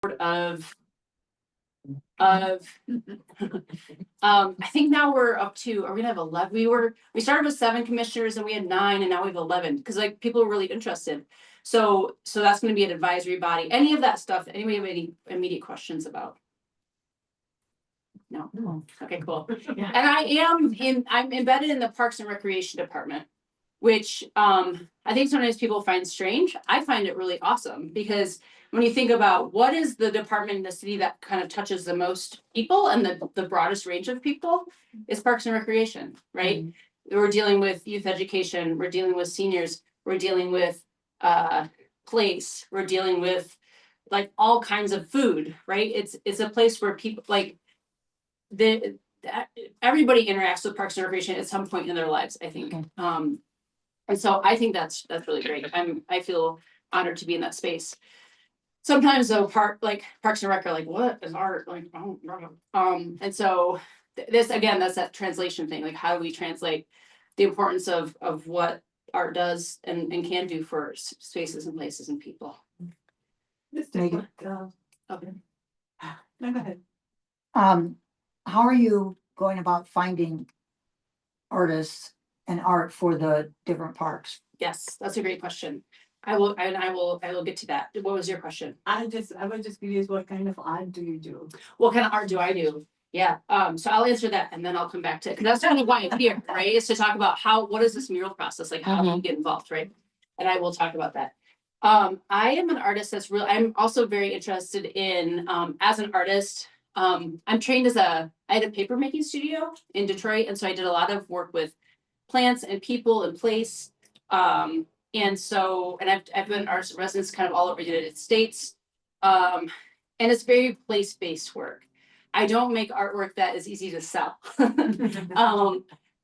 of I think now we're up to, are we gonna have 11? We started with 7 commissioners and we had 9 and now we have 11 because like people are really interested. So that's gonna be an advisory body. Any of that stuff, anybody have any immediate questions about? No. Okay, cool. Yeah. And I'm embedded in the Parks and Recreation Department, which I think sometimes people find strange. I find it really awesome because when you think about what is the department in the city that kind of touches the most people and the broadest range of people is Parks and Recreation, right? We're dealing with youth education, we're dealing with seniors, we're dealing with place, we're dealing with like all kinds of food, right? It's a place where people like everybody interacts with Parks and Recreation at some point in their lives, I think. And so I think that's really great. I feel honored to be in that space. Sometimes though, Parks and Rec are like, what is art? Like, and so this again, that's that translation thing. Like, how do we translate the importance of what art does and can do for spaces and places and people? Okay. No, go ahead. How are you going about finding artists and art for the different parks? Yes, that's a great question. I will get to that. What was your question? I was just curious, what kind of art do you do? What kind of art do I do? Yeah, so I'll answer that and then I'll come back to it. Cause that's kind of why I'm here, right? Is to talk about what is this mural process? Like, how do you get involved, right? And I will talk about that. I am an artist I'm also very interested in, as an artist, I'm trained I had a paper making studio in Detroit. And so I did a lot of work with plants and people and place. And I've been an artist in residence kind of all over the United States. And it's very place-based work. I don't make artwork that is easy to sell.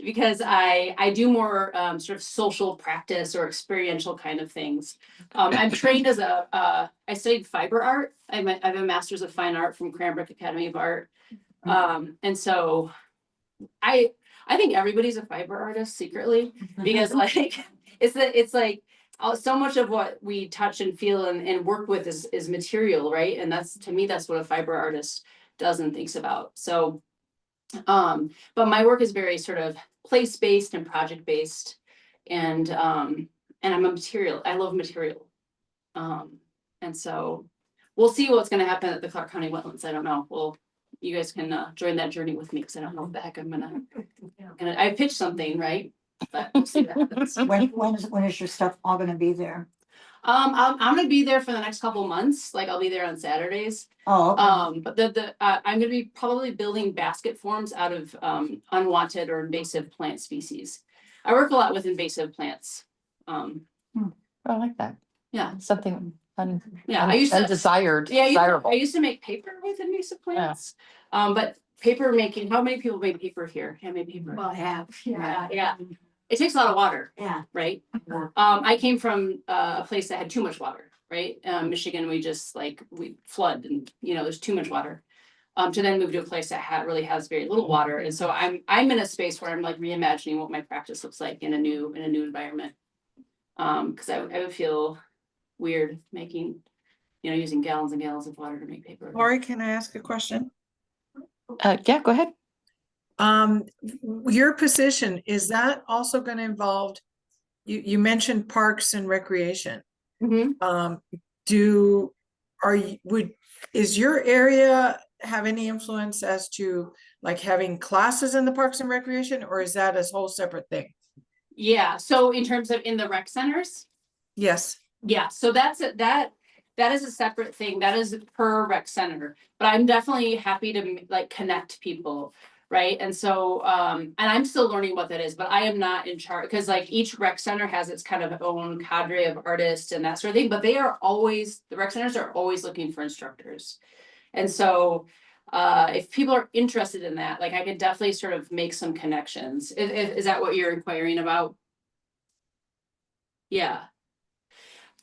Because I do more sort of social practice or experiential kind of things. I'm trained as I studied fiber art. I have a master's of fine art from Cranbrook Academy of Art. And so I think everybody's a fiber artist secretly because like it's like so much of what we touch and feel and work with is material, right? And that's, to me, that's what a fiber artist does and thinks about. So but my work is very sort of place-based and project-based, and I'm a material. I love material, and so we'll see what's going to happen at the Clark County Wetlands. I don't know. Well, you guys can join that journey with me because I don't know what the heck I'm gonna. I pitched something, right? But we'll see what happens. When is your stuff all gonna be there? I'm gonna be there for the next couple months. Like, I'll be there on Saturdays. Oh, okay. But I'm gonna be probably building basket forms out of unwanted or invasive plant species. I work a lot with invasive plants. I like that. Yeah. Something undesired. Desirable. I used to make paper with invasive plants. But paper making, how many people make paper here? Handmade paper? Well, I have. Yeah. It takes a lot of water. Yeah. Right? I came from a place that had too much water, right? Michigan, we flood and, there's too much water. To then move to a place that really has very little water. And so I'm in a space where I'm like reimagining what my practice looks like in a new environment. Because I would feel weird making, using gallons and gallons of water to make paper. Lori, can I ask a question? Yeah, go ahead. Your position, is that also going to involve, you mentioned parks and recreation. Mm-hmm. Is your area have any influence as to like having classes in the parks and recreation, or is that a whole separate thing? Yeah. So in terms of in the rec centers? Yes. Yeah. So that is a separate thing. That is per rec center, but I'm definitely happy to connect people. Right. And so, and I'm still learning what that is, but I am not in charge because each rec center has its kind of own cadre of artists and that sort of thing, but the rec centers are always looking for instructors. And so, if people are interested in that, I could definitely sort of make some connections. Is that what you're inquiring about? Yeah.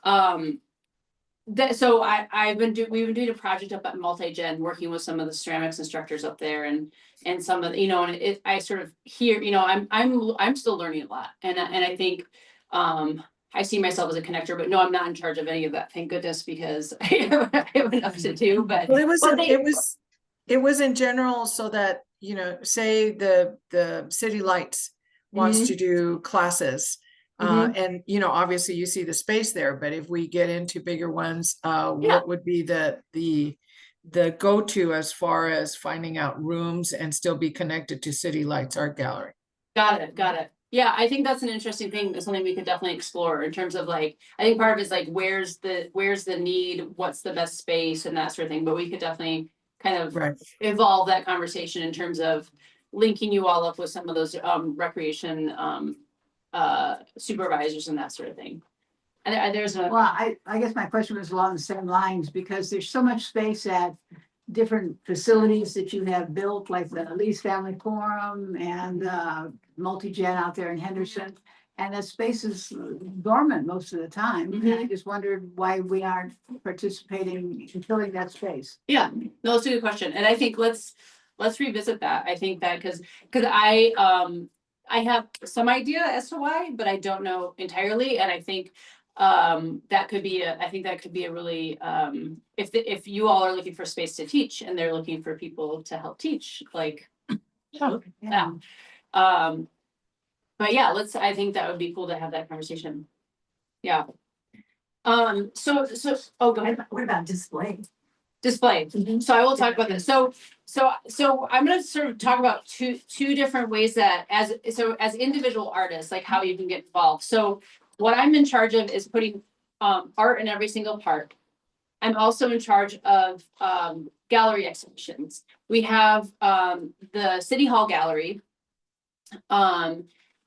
So we've been doing a project up at Multi-Gen, working with some of the ceramics instructors up there, and some of I sort of hear, I'm still learning a lot, and I think I see myself as a connector, but no, I'm not in charge of any of that, thank goodness, because I have enough to do, but. Well, they- it was in general so that, you know, say the city lights wants to do classes. And, you know, obviously you see the space there, but if we get into bigger ones, what would be the go-to as far as finding out rooms and still be connected to City Lights Art Gallery? Got it. Yeah, I think that's an interesting thing. That's something we could definitely explore in terms of like, I think part of it is like, where's the need, what's the best space and that sort of thing, but we could definitely kind of Right. evolve that conversation in terms of linking you all up with some of those recreation supervisors and that sort of thing. And there's a. Well, I guess my question was along the same lines, because there's so much space at different facilities that you have built, like the Lee's Family Forum and multi-gen out there in Henderson. And the space is dormant most of the time. And I just wondered why we aren't participating in filling that space. Yeah, no, that's a good question. And I think let's revisit that. I think that because I have some idea as to why, but I don't know entirely. And I think that could be a really if you all are looking for space to teach and they're looking for people to help teach, like yeah. But yeah, I think that would be cool to have that conversation. Yeah. So oh, go ahead. What about display? Display. So I will talk about this. So I'm gonna sort of talk about two different ways that as individual artists, like how you can get involved. So what I'm in charge of is putting art in every single park. I'm also in charge of gallery exhibitions. We have the City Hall Gallery.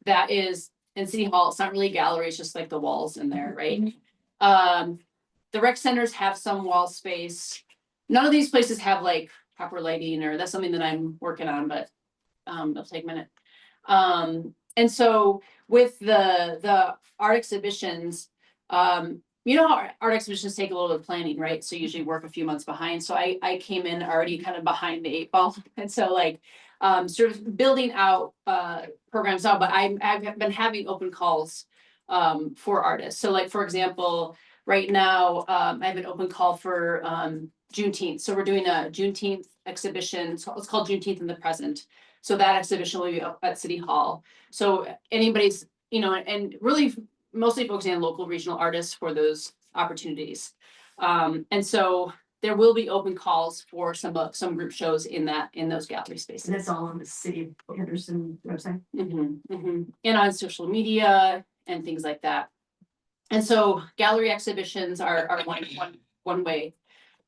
That is in City Hall. It's not really a gallery, it's just like the walls in there, right? The rec centers have some wall space. None of these places have like proper lighting, or that's something that I'm working on, but it'll take a minute. And so with the art exhibitions, you know how art exhibitions take a little bit of planning, right? So usually work a few months behind. So I came in already kind of behind the 8 ball. And so like sort of building out programs now, but I've been having open calls for artists. So like, for example, right now I have an open call for Juneteenth. So we're doing a Juneteenth exhibition. So it's called Juneteenth in the Present. So that exhibition will be up at City Hall. So anybody's, you know, and really mostly focusing on local regional artists for those opportunities. And so there will be open calls for some group shows in those gallery spaces. And that's all on the City of Henderson website. And on social media and things like that. And so gallery exhibitions are one way.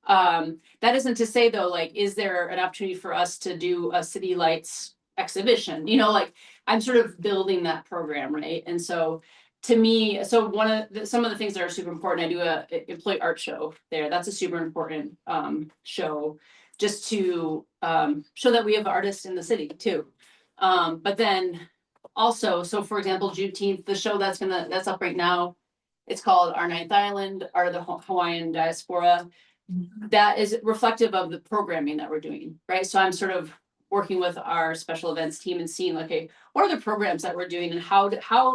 That isn't to say though, like, is there an opportunity for us to do a City Lights exhibition? You know, like I'm sort of building that program, right? And so to me, so some of the things that are super important, I do a employee art show there. That's a super important show, just to show that we have artists in the city too. But then also, so for example, Juneteenth, the show that's up right now, it's called Our Ninth Island, or the Hawaiian Diaspora. That is reflective of the programming that we're doing, right? So I'm sort of working with our special events team and seeing, okay, what are the programs that we're doing and how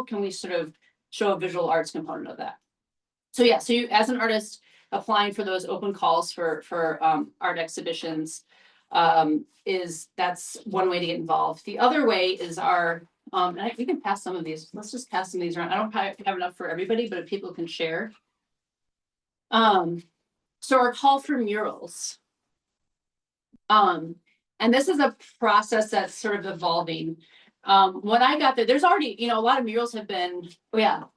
can we sort of show a visual arts component of that? So yeah, so you, as an artist applying for those open calls for art exhibitions, that's one way to get involved. The other way is our, we can pass some of these. Let's just pass some of these around. I don't have enough for everybody, but if people can share. So our call for murals. And this is a process that's sort of evolving. When I got there, there's already, you know, a lot of murals have been, a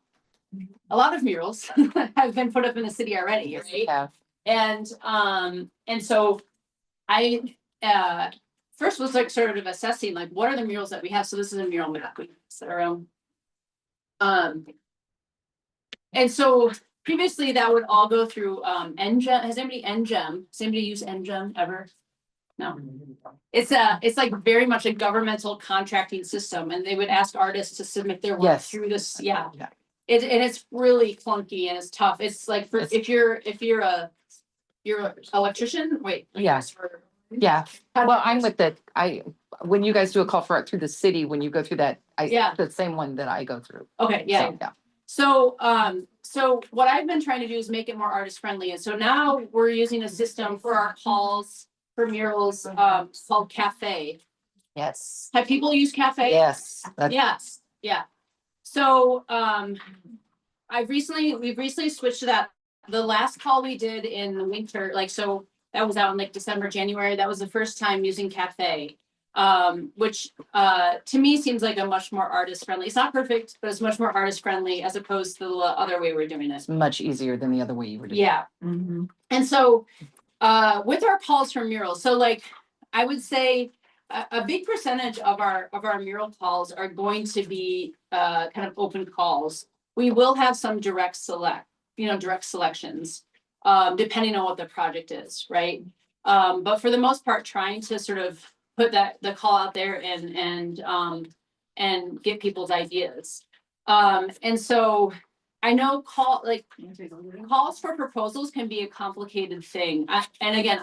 lot of murals have been put up in the city already, right? Yeah. And so I first was like sort of assessing like what are the murals that we have. So this is a mural map we set our own. And so previously that would all go through NGEM. Has anybody NGEM? Has anybody used NGEM ever? No. It's like very much a governmental contracting system, and they would ask artists to submit their work Yes. through this. Yeah. Yeah. And it's really clunky and it's tough. It's like for if you're an electrician, wait. Yeah. Yeah. Well, I'm with when you guys do a call for art through the city, when you go through that, Yeah. the same one that I go through. Okay, yeah. So, yeah. So, so what I've been trying to do is make it more artist friendly. And so now we're using a system for our calls for murals, called Cafe. Yes, Have people used Cafe? yes. Yes, yeah. So, we've recently switched to that. The last call we did in the winter, like, so that was out in like December, January. That was the first time using Cafe. Which, to me seems like a much more artist friendly. It's not perfect, but it's much more artist friendly as opposed to the other way we're doing it. It's much easier than the other way you were doing. Yeah. Mhm. And so, with our calls for murals, so like, I would say a big percentage of our mural calls are going to be, kind of open calls. We will have some direct selections, depending on what the project is, right? But for the most part, trying to sort of put the call out there and get people's ideas. And so I know calls for proposals can be a complicated thing. And again,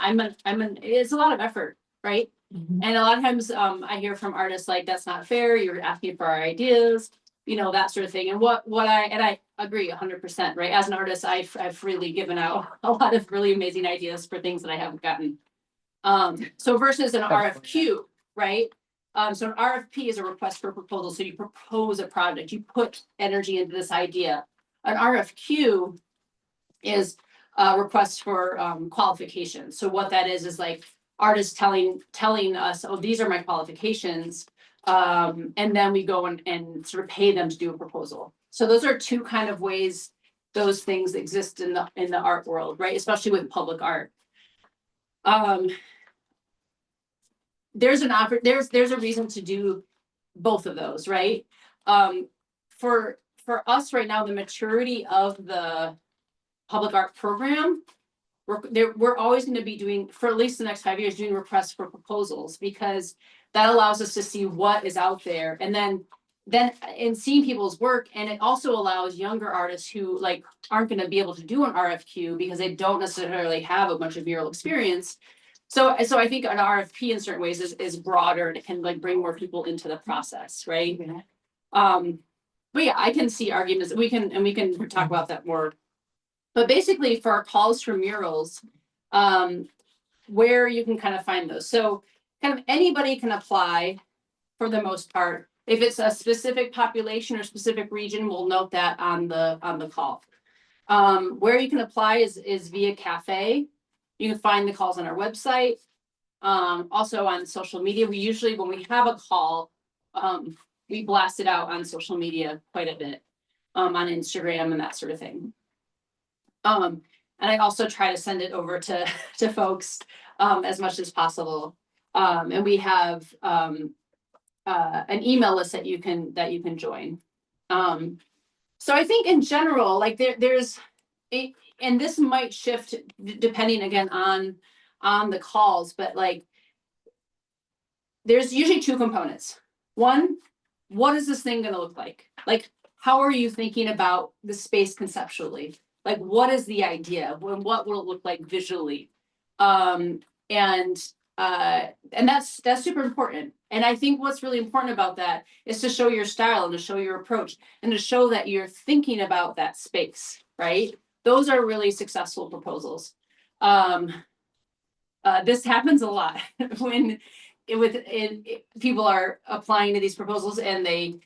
it's a lot of effort, right? Mhm. And a lot of times, I hear from artists like, that's not fair, you're asking for our ideas, that sort of thing. And I agree 100%, right? As an artist, I've really given out a lot of really amazing ideas for things that I haven't gotten. So versus an RFQ, right? So an RFP is a request for proposal. So you propose a project, you put energy into this idea. An RFQ is a request for qualifications. So what that is like artists telling us, oh, these are my qualifications. And then we go and sort of pay them to do a proposal. So those are two kind of ways those things exist in the art world, right? Especially with public art. There's a reason to do both of those, right? For us right now, the maturity of the public art program, we're always going to be doing, for at least the next 5 years, doing requests for proposals, because that allows us to see what is out there, and then in seeing people's work. And it also allows younger artists who like aren't going to be able to do an RFQ because they don't necessarily have a bunch of mural experience. So I think an RFP in certain ways is broader, and it can like bring more people into the process, right? But yeah, I can see arguments, we can talk about that more. But basically for our calls for murals, where you can kind of find those. So kind of anybody can apply for the most part. If it's a specific population or specific region, we'll note that on the call. Where you can apply is via Cafe. You can find the calls on our website. Also on social media. We usually, when we have a call, we blast it out on social media quite a bit, on Instagram and that sort of thing. And I also try to send it over to folks as much as possible. And we have an email list that you can join. So I think in general, like there's and this might shift depending again on the calls, but like there's usually two components. One, what is this thing going to look like? Like, how are you thinking about the space conceptually? Like, what is the idea? What will it look like visually? And that's super important. And I think what's really important about that is to show your style and to show your approach and to show that you're thinking about that space, right? Those are really successful proposals. This happens a lot when people are applying to these proposals and they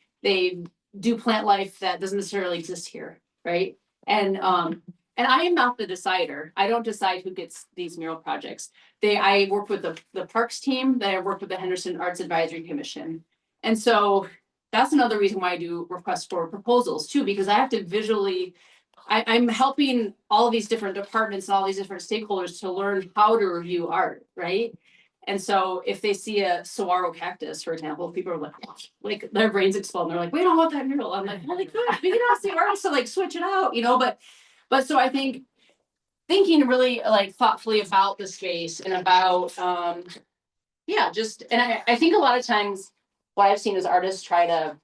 do plant life that doesn't necessarily exist here, right? And I am not the decider. I don't decide who gets these mural projects. I work with the parks team, then I work with the Henderson Arts Advisory Commission. And so that's another reason why I do requests for proposals too, because I have to visually, I'm helping all of these different departments and all these different stakeholders to learn how to review art, right? And so if they see a saguaro cactus, for example, people are like their brains explode. And they're like, we don't want that mural. I'm like, well, they could. We can ask the artist to like switch it out, But so I think thinking really like thoughtfully about the space and about, and I think a lot of times what I've seen is artists try to,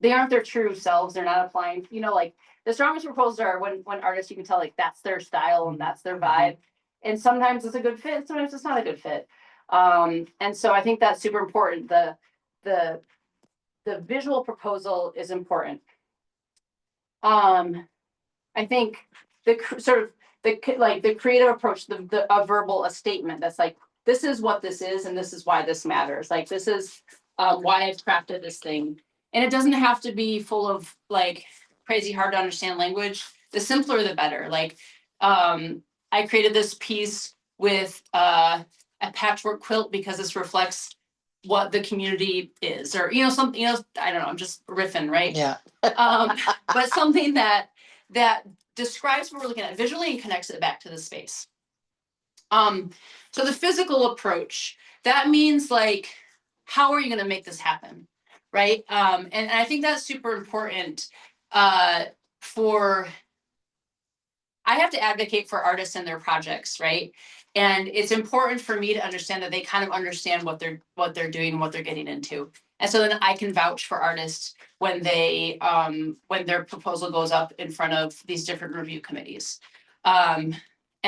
they aren't their true selves. They're not applying, like the strongest proposals are when artists, you can tell like that's their style and that's their vibe. And sometimes it's a good fit, sometimes it's not a good fit. And so I think that's super important. The the visual proposal is important. I think the creative approach, a verbal, a statement that's like, this is what this is, and this is why this matters. Like, this is why I've crafted this thing. And it doesn't have to be full of like crazy hard to understand language. The simpler, the better. Like, I created this piece with a patchwork quilt because this reflects what the community is, or, something, I don't know, I'm just riffing, right? Yeah. But something that describes what we're looking at visually and connects it back to the space. So the physical approach, that means like, how are you going to make this happen? Right. And I think that's super important I have to advocate for artists and their projects, right? And it's important for me to understand that they kind of understand what they're doing and what they're getting into. And so then I can vouch for artists when when their proposal goes up in front of these different review committees. And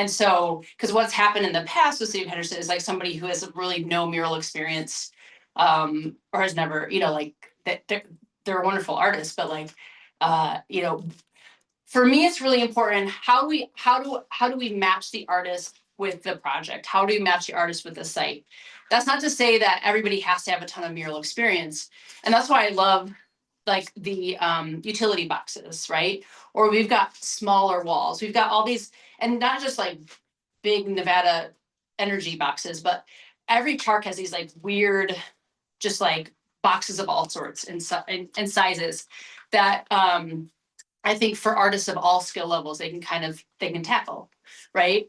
so, because what's happened in the past with City of Henderson is like somebody who has really no mural experience, or has never, like they're a wonderful artist, but like, for me, it's really important. How do we match the artist with the project? How do we match the artist with the site? That's not to say that everybody has to have a ton of mural experience. And that's why I love like the utility boxes, right? Or we've got smaller walls. We've got all these, and not just like big Nevada energy boxes, but every park has these like weird, just like boxes of all sorts and sizes that I think for artists of all skill levels, they can tackle, right?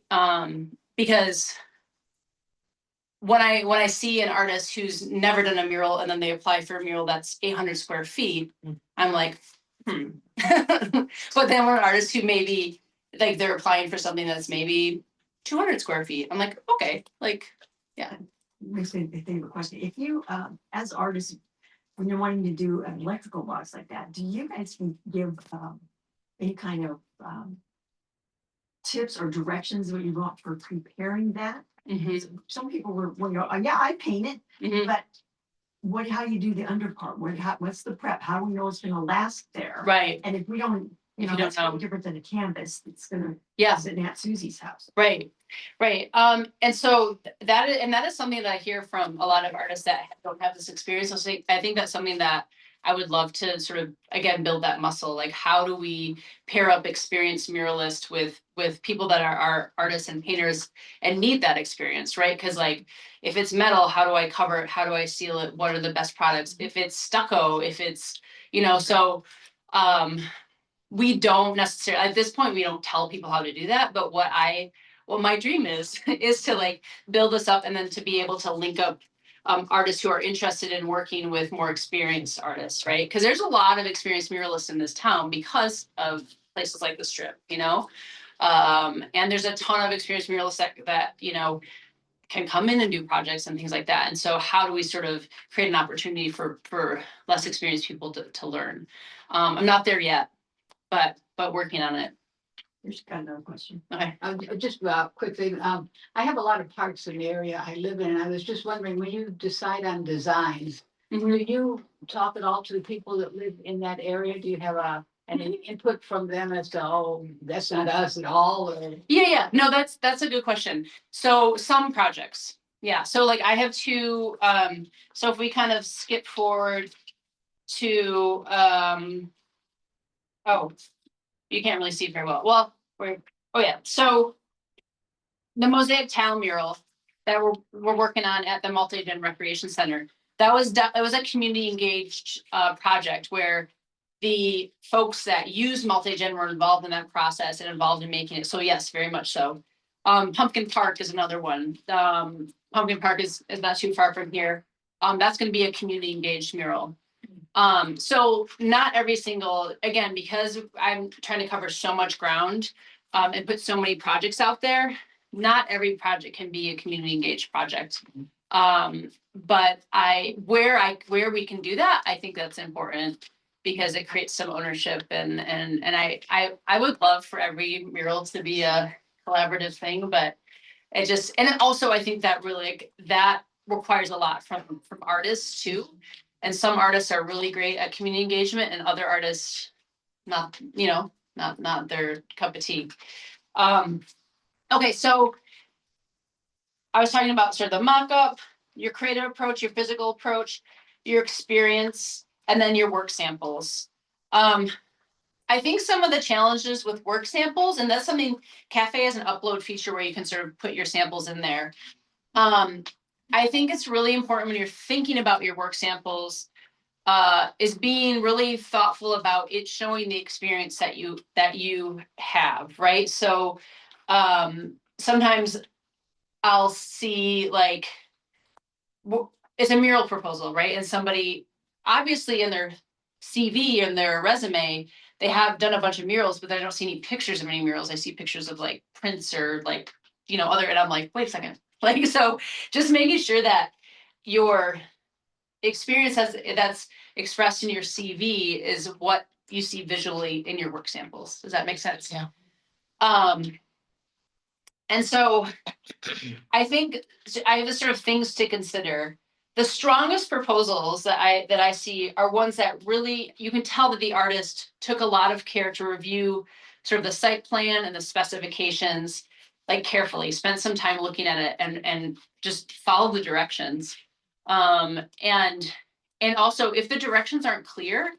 Because when I see an artist who's never done a mural and then they apply for a mural that's 800 square feet, I'm like, But then we're artists who maybe like they're applying for something that's maybe 200 square feet. I'm like, okay, like, yeah. Makes me think of a question. If you, as artists, when you're wanting to do an electrical box like that, do you guys give any kind of tips or directions what you want for preparing that? Mhm. Some people will go, oh, yeah, I paint it, Mhm. but how do you do the under part? What's the prep? How do we know it's gonna last there? Right. And if we don't, If you don't that's no know. different than a canvas, it's gonna Yeah. sit in Aunt Susie's house. Right. And so that is something that I hear from a lot of artists that don't have this experience. So I think that's something that I would love to sort of, again, build that muscle. Like, how do we pair up experienced muralists with people that are artists and painters and need that experience, right? Because like, if it's metal, how do I cover it? How do I seal it? What are the best products? If it's stucco, if it's, so we don't necessarily, at this point, we don't tell people how to do that. But what my dream is to like build this up and then to be able to link up artists who are interested in working with more experienced artists, right? Because there's a lot of experienced muralists in this town because of places like the Strip, and there's a ton of experienced muralists that can come in and do projects and things like that. And so how do we sort of create an opportunity for less experienced people to learn? I'm not there yet, but working on it. There's got another question. Okay. Just quickly, I have a lot of parks in the area I live in, and I was just wondering, when you decide on designs, do you talk at all to the people that live in that area? Do you have any input from them as to, oh, that's not us at all? Or? Yeah. No, that's a good question. So some projects. Yeah. So like I have two, so if we kind of skip forward to, oh, you can't really see it very well. Well, oh yeah. So the Mosaic Town mural that we're working on at the Multi-Gen Recreation Center, it was a community engaged project where the folks that use Multi-Gen were involved in that process and involved in making it. So yes, very much so. Pumpkin Park is another one. Pumpkin Park is not too far from here. That's going to be a community engaged mural. So not every single, again, because I'm trying to cover so much ground and put so many projects out there, not every project can be a community engaged project. But where we can do that, I think that's important because it creates some ownership and I would love for every mural to be a collaborative thing, but and also I think that really that requires a lot from artists too. And some artists are really great at community engagement and other artists, not, you know, not their cup of tea. Okay, so I was talking about sort of the mock-up, your creative approach, your physical approach, your experience, and then your work samples. I think some of the challenges with work samples, and that's something Cafe has an upload feature where you can sort of put your samples in there. I think it's really important when you're thinking about your work samples, is being really thoughtful about it showing the experience that you have, right? So sometimes I'll see like it's a mural proposal, right? And somebody obviously in their CV and their resume, they have done a bunch of murals, but I don't see any pictures of any murals. I see pictures of like prints or like, you know, other, and I'm like, wait a second. Like, so just making sure that your experience that's expressed in your CV is what you see visually in your work samples. Does that make sense? Yeah. And so I think I have the sort of things to consider. The strongest proposals that I see are ones that really, you can tell that the artist took a lot of care to review sort of the site plan and the specifications, like carefully, spent some time looking at it and just follow the directions. And also if the directions aren't clear,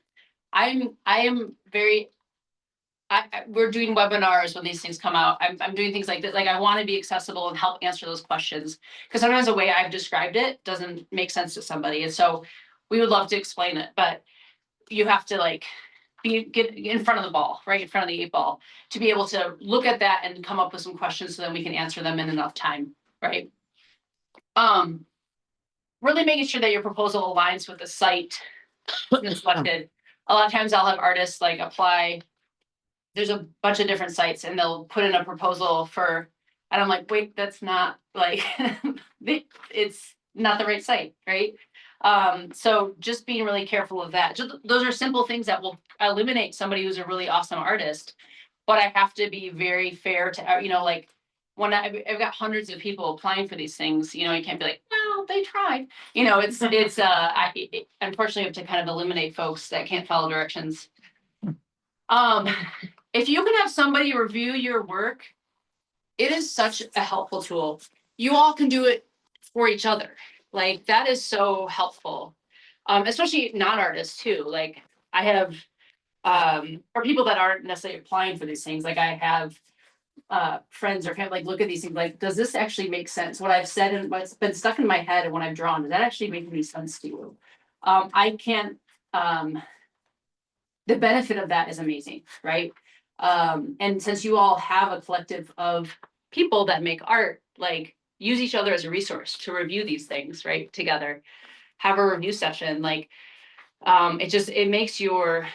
we're doing webinars when these things come out. I'm doing things like that. Like I want to be accessible and help answer those questions because sometimes the way I've described it doesn't make sense to somebody. And so we would love to explain it, but you have to like get in front of the ball, right? In front of the 8 ball to be able to look at that and come up with some questions so then we can answer them in enough time, right? Really making sure that your proposal aligns with the site that's selected. A lot of times I'll have artists like apply. There's a bunch of different sites and they'll put in a proposal for, and I'm like, wait, that's not like, it's not the right site, right? So just being really careful of that. Just, those are simple things that will eliminate somebody who's a really awesome artist, but I have to be very fair to, you know, like when I've got hundreds of people applying for these things, you know, you can't be like, well, they tried, you know, unfortunately I have to kind of eliminate folks that can't follow directions. If you can have somebody review your work, it is such a helpful tool. You all can do it for each other. Like that is so helpful. Especially non-artists too. Like I have, or people that aren't necessarily applying for these things. Like I have friends or kind of like look at these things like, does this actually make sense? What I've said and what's been stuck in my head and what I've drawn, does that actually make any sense to you? I can't, the benefit of that is amazing, right? And since you all have a collective of people that make art, like use each other as a resource to review these things, right? Together, have a review session. Like, it makes your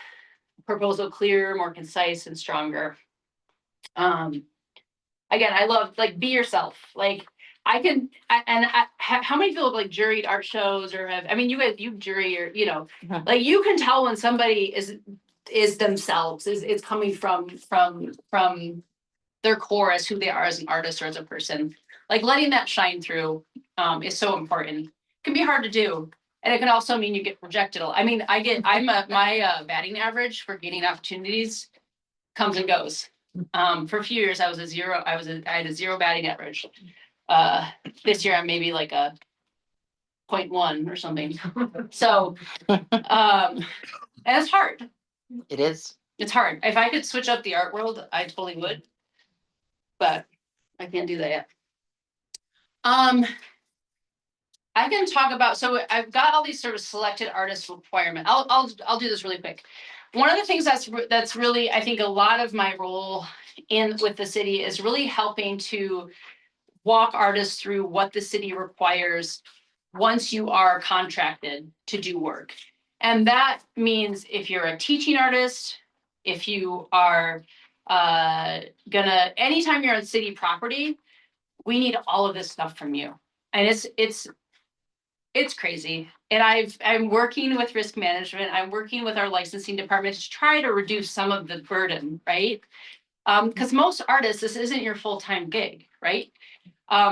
proposal clearer, more concise and stronger. Again, I love like, be yourself. Like how many people have like juried art shows or have, I mean, you jury or, you know, like you can tell when somebody is themselves, is coming from their core as who they are as an artist or as a person. Like letting that shine through is so important. It can be hard to do. And it can also mean you get rejected. I mean, my batting average for getting opportunities comes and goes. For a few years I was I had a 0 batting average. This year I'm maybe like a 0.1 or something. So and it's hard. It is. It's hard. If I could switch up the art world, I totally would. But I can't do that yet. I can talk about, so I've got all these sort of selected artist requirement. I'll do this really quick. One of the things that's really, I think a lot of my role with the city is really helping to walk artists through what the city requires once you are contracted to do work. And that means if you're a teaching artist, if you are anytime you're on city property, we need all of this stuff from you. And it's crazy. And I'm working with risk management. I'm working with our licensing department to try to reduce some of the burden, right? Because most artists, this isn't your full-time gig, right?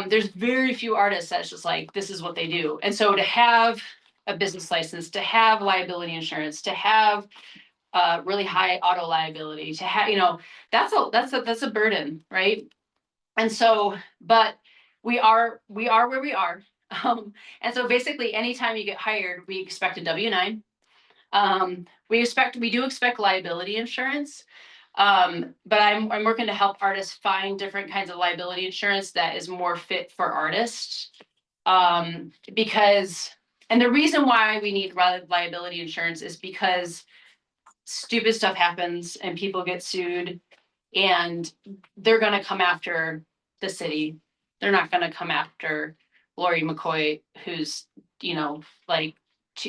There's very few artists that's just like, this is what they do. And so to have a business license, to have liability insurance, to have really high auto liability, to have, that's a burden, right? And so, but we are where we are. And so basically, anytime you get hired, we expect a W-9. We do expect liability insurance. But I'm working to help artists find different kinds of liability insurance that is more fit for artists. Because, and the reason why we need liability insurance is because stupid stuff happens and people get sued, and they're gonna come after the city. They're not gonna come after Lori McCoy, who's, like,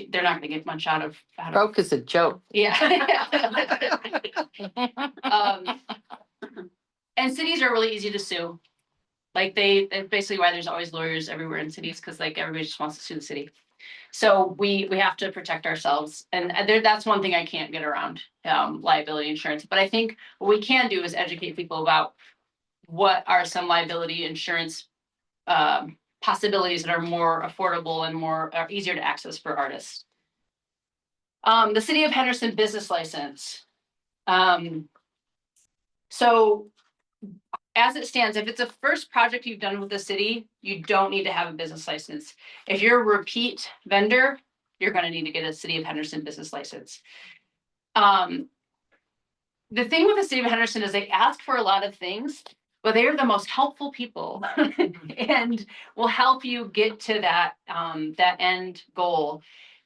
they're not gonna get much out of. Broke is a joke. Yeah. And cities are really easy to sue. Like that's basically why there's always lawyers everywhere in cities, because like everybody just wants to sue the city. So we have to protect ourselves, and that's one thing I can't get around, liability insurance. But I think what we can do is educate people about what are some liability insurance possibilities that are more affordable and more easier to access for artists. The City of Henderson business license. So as it stands, if it's a first project you've done with the city, you don't need to have a business license. If you're a repeat vendor, you're going to need to get a City of Henderson business license. The thing with the City of Henderson is they ask for a lot of things, but they are the most helpful people and will help you get to that end goal.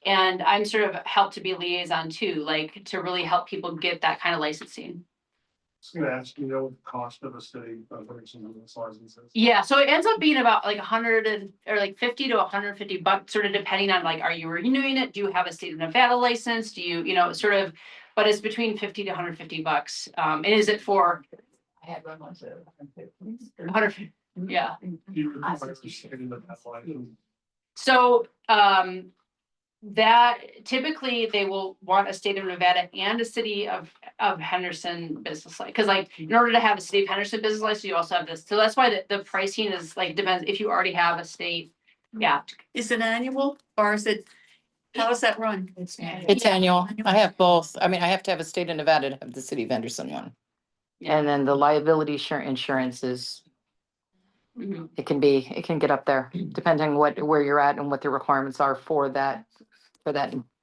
And I'm sort of helped to be liaison too, like to really help people get that kind of licensing. I was gonna ask, the cost of a city of business licenses? Yeah, so it ends up being about like 100 or like 50 to 150 bucks, sort of depending on like, are you renewing it? Do you have a state of Nevada license? Do you, sort of, but it's between 50 to 150 bucks. And is it for? I had one once. 100, yeah. Do you require a state of Nevada license? So, that typically they will want a state of Nevada and a city of Henderson business license. Cause like in order to have a city of Henderson business license, you also have this. So that's why the pricing is like, depends if you already have a state. Yeah. Is it annual or is it, how does that run? It's Yeah. annual. I have both. I mean, I have to have a state of Nevada to have the City of Henderson one. Yeah. And then the liability insurance is, Mhm. it can get up there, depending where you're at and what the requirements are for that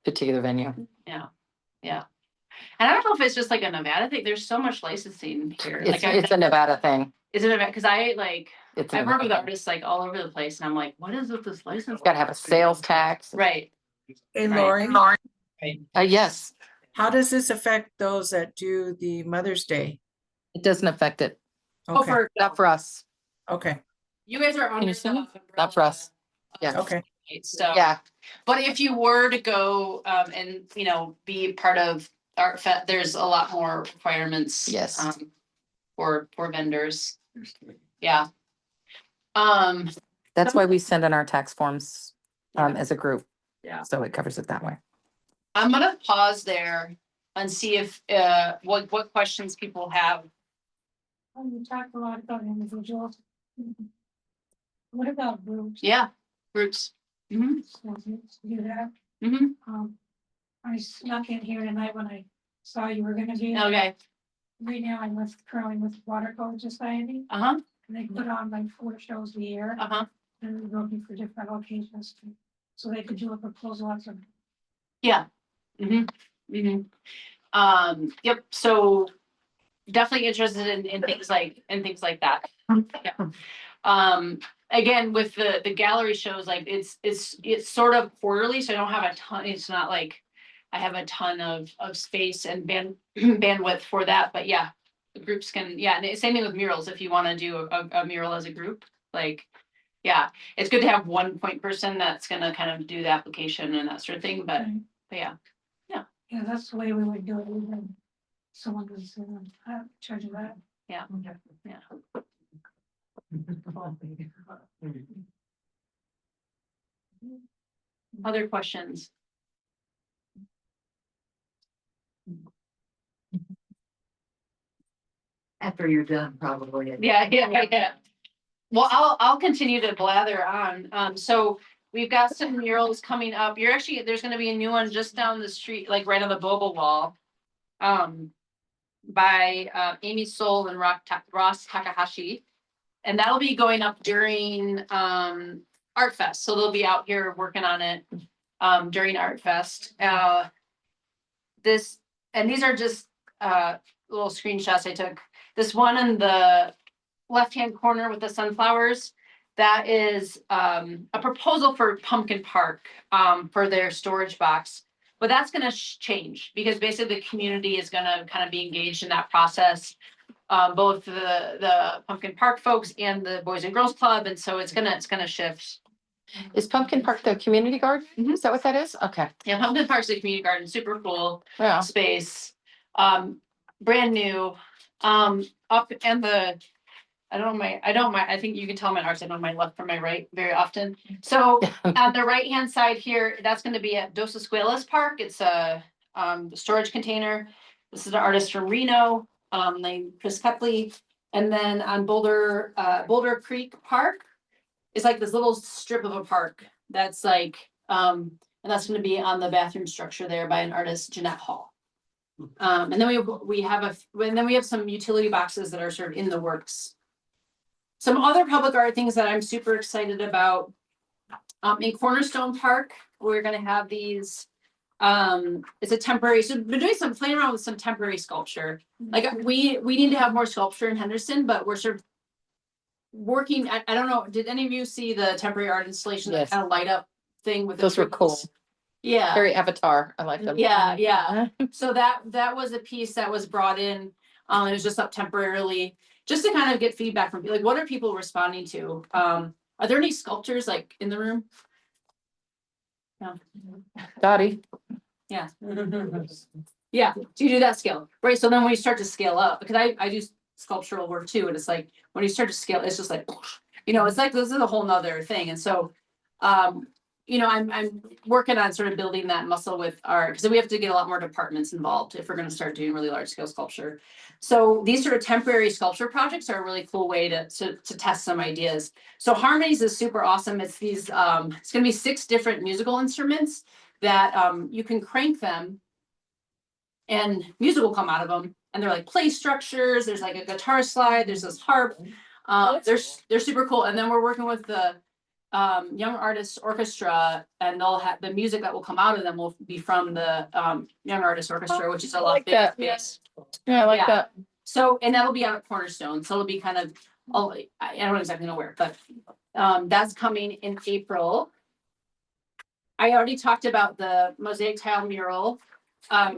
particular venue. Yeah. And I don't know if it's just like a Nevada thing. There's so much licensing here. It's a Nevada thing. Is it Nevada? Cause I It's work with Nevada. artists like all over the place, and I'm like, what is with this license? Got to have a sales tax. Right. Hey, Right. Lori, Yes, how does this affect those that do the Mother's Day? it doesn't affect it. Oh, Okay, Not for us. okay, You guys are Can under you see me? the Not for us. Yeah. okay. So Yeah. but if you were to go and be part of Art Fest, there's a lot more requirements. Yes. For vendors. Yeah. That's why we send in our tax forms as a group. Yeah. So it covers it that way. I'm gonna pause there and see if what questions people have. You talked a lot about individuals. What about groups? Yeah, groups. Mm-hmm. Do that. Mm-hmm. I snuck in here tonight when I saw you were gonna be. Okay. Right now I'm currently with Watercolor Society, Uh-huh. and they put on like 4 shows a year, Uh-huh. and they're looking for different locations. So they could do a proposal on some. Yeah. Mm-hmm. Mm-hmm. Yep, so definitely interested in things like that. Yeah. Again, with the gallery shows, like it's sort of quarterly, so I don't have a ton, it's not like I have a ton of space and bandwidth for that, but yeah, the groups can, yeah, and same thing with murals, if you want to do a mural as a group, like, yeah, it's good to have one point person that's gonna kind of do the application and that sort of thing, but yeah. Yeah, that's the way we would do it, even someone was charge of that. Yeah. Other questions? After you're done, probably. Yeah. Well, I'll continue to blather on. So we've got some murals coming up. There's gonna be a new one just down the street, like right on the Boba wall. By Amy Soul and Ross Takahashi. And that'll be going up during Art Fest. So they'll be out here working on it during Art Fest. These are just little screenshots I took. This one in the left-hand corner with the sunflowers, that is a proposal for Pumpkin Park for their storage box. But that's gonna change because basically the community is gonna kind of be engaged in that process. Both the Pumpkin Park folks and the Boys and Girls Club, and so it's gonna shift. Is Pumpkin Park the community garden? Is that what that is? Okay. Yeah, Pumpkin Park's a community garden, super cool Yeah. space. Brand new. Up and I think you can tell my arts, I know my left from my right very often. So on the right-hand side here, that's gonna be at Dos Escuelas Park. It's a storage container. This is an artist from Reno, named Chris Kepley. And then on Boulder Creek Park, it's like this little strip of a park that's like, and that's gonna be on the bathroom structure there by an artist, Jeanette Hall. And then we have some utility boxes that are sort of in the works. Some other public art things that I'm super excited about. In Cornerstone Park, we're gonna have these. It's a temporary, so we've been playing around with some temporary sculpture. Like we need to have more sculpture in Henderson, but we're sort of working. I don't know, did any of you see the temporary art installation, that Yes. kind of light up thing with the Those were cool. trees? Yeah. Very Avatar. I like them. Yeah. So that was a piece that was brought in, it was just up temporarily, just to kind of get feedback from, like, what are people responding to? Are there any sculptors like in the room? Dottie. Yeah. Yeah, do you do that scale? Right, so then when you start to scale up, because I do sculptural work too, and it's like, when you start to scale, it's just like, it's like, this is a whole nother thing, and so, I'm working on sort of building that muscle with our, because we have to get a lot more departments involved if we're gonna start doing really large scale sculpture. So these sort of temporary sculpture projects are a really cool way to test some ideas. So Harmonies is super awesome. It's these, it's gonna be 6 different musical instruments that you can crank them and music will come out of them. And they're like play structures. There's like a guitar slide, there's this harp. They're super cool. And then we're working with the Young Artists Orchestra, and they'll have the music that will come out of them will be from the Young Artists Orchestra, which is a lot like bigger that. space. Yeah, I like Yeah. that. So, and that'll be out at Cornerstone, so it'll be kind of, I don't exactly know where, but that's coming in April. I already talked about the mosaic tile mural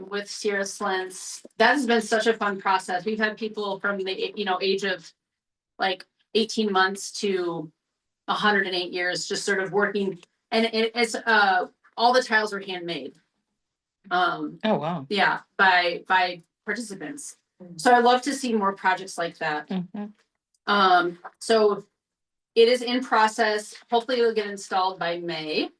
with Sierra Slents. That has been such a fun process. We've had people from the age of like 18 months to 108 years, just sort of working, and it's all the tiles are handmade. Oh, wow. Yeah, by participants. So I'd love to see more projects like that. Mhm. So it is in process. Hopefully it'll get installed by May.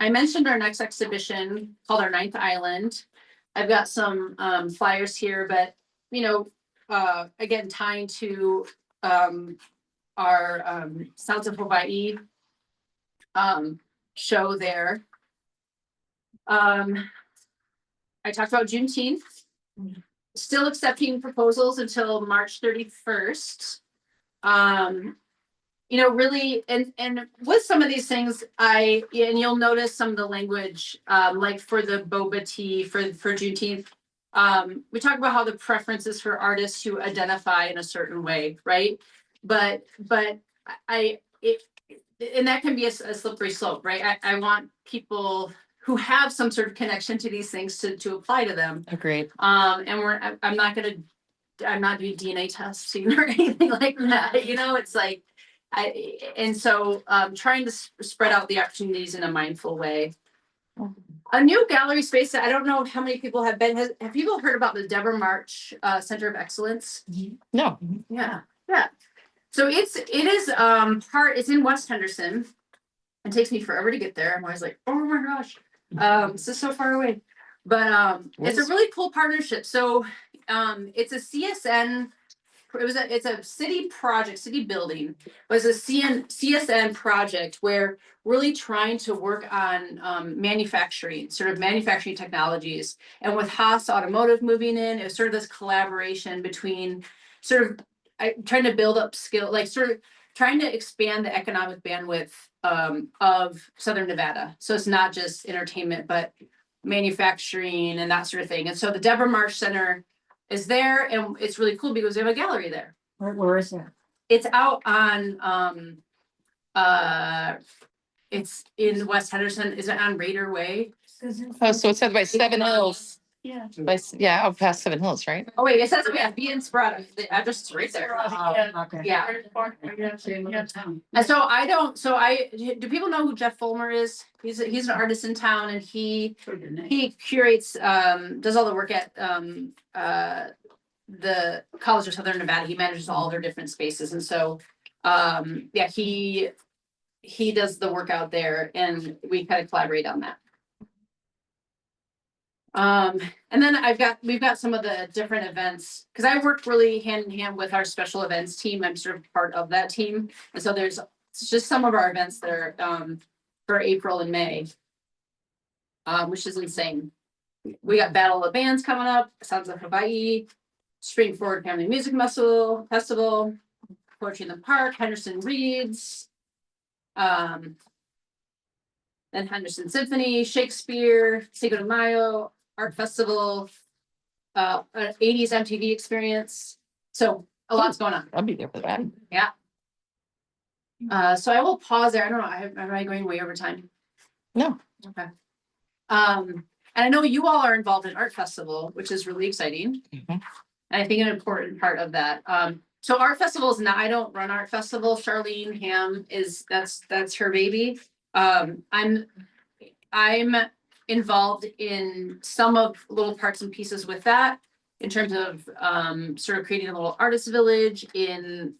I mentioned our next exhibition called our 9th Island. I've got some flyers here, but again, tying to our Sounds of Hawaii show there. I talked about Juneteenth. Still accepting proposals until March 31st. Really, and with some of these things, and you'll notice some of the language, like for the boba tea for Juneteenth. We talk about how the preferences for artists who identify in a certain way, right? But and that can be a slippery slope, right? I want people who have some sort of connection to these things to apply to them. Agreed. And I'm not doing DNA testing or anything like that. It's like, trying to spread out the opportunities in a mindful way. A new gallery space that I don't know how many people have been. Have people heard about the Deborah March Center of Excellence? No. Yeah. So it's in West Henderson. It takes me forever to get there. I'm always like, oh my gosh, this is so far away. But it's a really cool partnership. So it's a CSN it's a city project, city building. But it's a CSN project where really trying to work on manufacturing, sort of manufacturing technologies. And with Haas Automotive moving in, it was sort of this collaboration between sort of trying to build up skill, like sort of trying to expand the economic bandwidth of Southern Nevada. So it's not just entertainment, but manufacturing and that sort of thing. And so the Deborah Marsh Center is there, and it's really cool because they have a gallery there. Where is that? It's out on it's in West Henderson. Is it on Raider Way? Oh, so it's by Seven Hills, Yeah. yeah, out past Seven Hills, right? Oh wait, it says B and Spread. The address is right there. Okay. Yeah. And so do people know who Jeff Fulmer is? He's an artist in town, and he curates, does all the work at the College of Southern Nevada. He manages all their different spaces, and so yeah, he does the work out there, and we kind of collaborate on that. And then we've got some of the different events, because I work really hand in hand with our special events team. I'm sort of part of that team. And so there's just some of our events that are for April and May, which is insane. We got Battle of the Bands coming up, Sounds of Hawaii, Spring Forward Family Music Festival, Poetry in the Park, Henderson Reads, then Henderson Symphony, Shakespeare, Cinco de Mayo, Art Festival, 80s MTV experience. So a lot's going on. I'll be there for that. So I will pause there. I don't know. Am I going way over time? No. Okay. And I know you all are involved in Art Festival, which is really exciting. Mhm. And I think an important part of that. So Art Festival is not, I don't run Art Festival. Charlene Ham that's her baby. I'm involved in some of little parts and pieces with that in terms of sort of creating a little artist village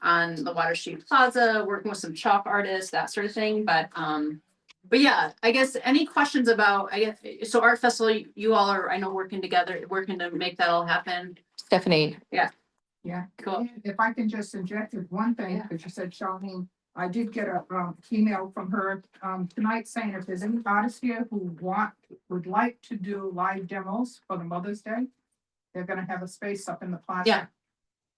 on the Water Street Plaza, working with some chalk artists, that sort of thing. But yeah, I guess any questions about, so Art Festival, you all are, I know, working together, working to make that all happen. Stephanie, Yeah, Cool. if I can just inject with one thing, because you said Charlene, I did get a email from her tonight saying if there's any artists here who would like to do live demos for the Mother's Day, they're gonna have a space up in the plaza. Yeah.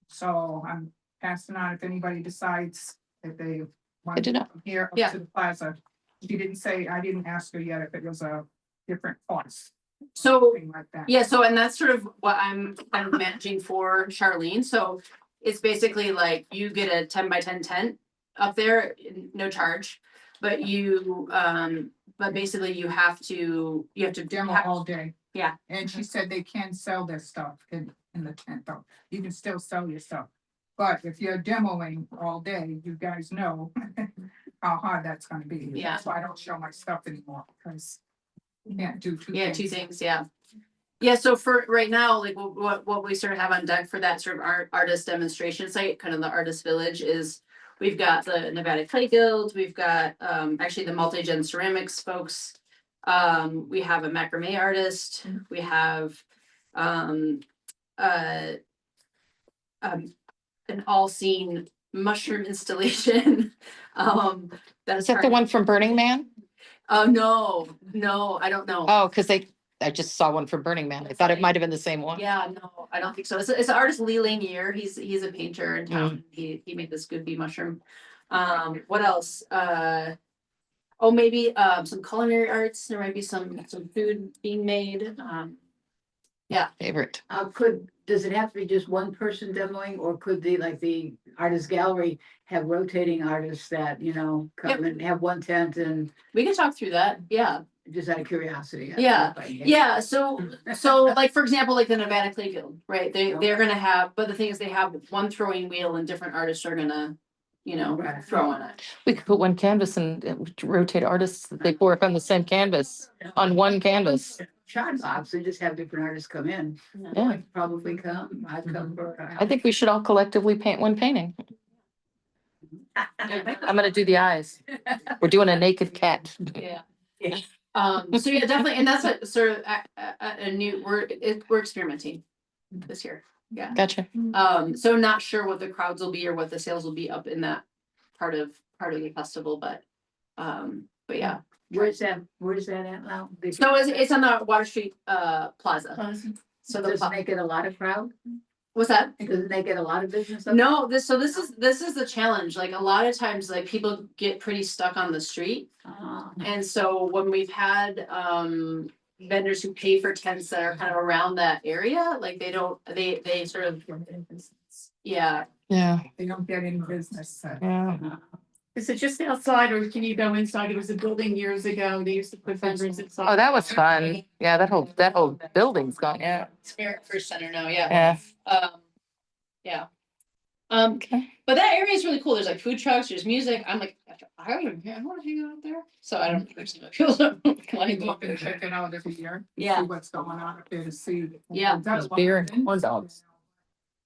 So I'm passing on if anybody decides if they want Good to to know. come here Yeah. up to the plaza. She didn't say, I didn't ask her yet if it was a different cost. So Thing like that. yeah, so and that's sort of what I'm kind of managing for Charlene. So it's basically like you get a 10 by 10 tent up there, no charge, but but basically you have to Demo all day. Yeah. And she said they can sell their stuff in the tent though. You can still sell your stuff. But if you're demoing all day, you guys know how hard that's gonna be. Yeah. That's why I don't show my stuff anymore, because you can't do two Yeah, things. two things, yeah. Yeah, so for right now, like what we sort of have on deck for that sort of artist demonstration site, kind of the artist village, is we've got the Nevada Clay Guild, we've got actually the Multi-Gen Ceramics folks. We have a macrame artist, we have an all-scene mushroom installation. That is that the one from Burning Man? Oh, no, I don't know. Oh, because I just saw one from Burning Man. I thought it might have been the same one. Yeah, no, I don't think so. It's an artist, Lee Lanier. He's a painter in town. He made this Goofy mushroom. What else? Maybe some culinary arts. There might be some food being made. Favorite. Does it have to be just one person demoing, or could the artist gallery have rotating artists that, come and have one tent, and We can talk through that. Yeah. just out of curiosity? Yeah. Yeah, so like, for example, like the Nevada Clay Guild, right? They're gonna have, but the thing is they have one throwing wheel and different artists are gonna, Right. throw in it. We could put one canvas and rotate artists that they work on the same canvas, on one canvas. Shot box, and just have different artists come in. Yeah. I'd probably come, I'd come for. I think we should all collectively paint one painting. I'm gonna do the eyes. We're doing a naked cat. Yeah. So yeah, definitely, and that's a sort of a new, we're experimenting this year. Yeah. Gotcha. So not sure what the crowds will be or what the sales will be up in that part of the festival, but yeah. Where's that at now? So it's on the Water Street Plaza. So Does the it make it a lot of crowd? what's that? Does it get a lot of business? up No, this is the challenge. Like a lot of times, like people get pretty stuck on the street. there? Ah, And so when we've had vendors who pay for tents that are kind of around that area, like they sort of, yeah. Yeah, They don't get any business. yeah. Is it just outside or can you go inside? It was a building years ago. They used to put vendors inside. Oh, that was fun. Yeah, that whole building's gone, yeah. Spirit First Center now, yeah. Yeah. Yeah. Okay. But that area is really cool. There's like food trucks, there's music. I'm like, I want to hang out there. So I don't understand. People don't want to I go go up up and there. check it out every year. to Yeah. See what's going on up there to see. Yeah. That's what Beer I've and been dogs.